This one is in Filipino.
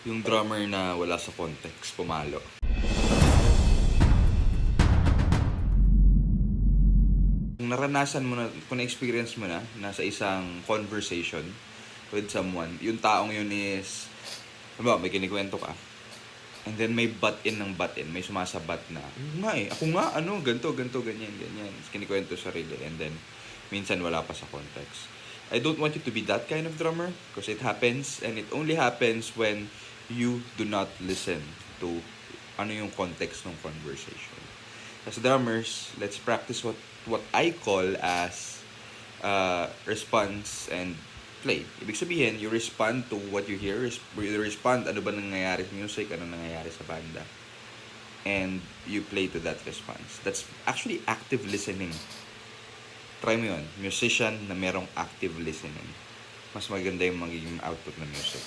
Yung drummer na wala sa context, pumalo. Kung naranasan mo na, kung na-experience mo na, nasa isang conversation with someone, yung taong yun is, diba, may kinikwento ka, and then may butt-in ng butt-in, may sumasabat na, ako nga, ganito, ganyan. Kinikwento sarili, and then, minsan wala pa sa context. I don't want you to be that kind of drummer, because it happens, and it only happens when you do not listen to ano yung context ng conversation. As drummers, let's practice what I call as response and play. Ibig sabihin, you respond to what you hear. You respond, ano ba nangyayari sa music, ano nangyayari sa banda. And you play to that response. That's actually active listening. Try mo yun. Musician na merong active listening. Mas maganda yung magiging output ng music.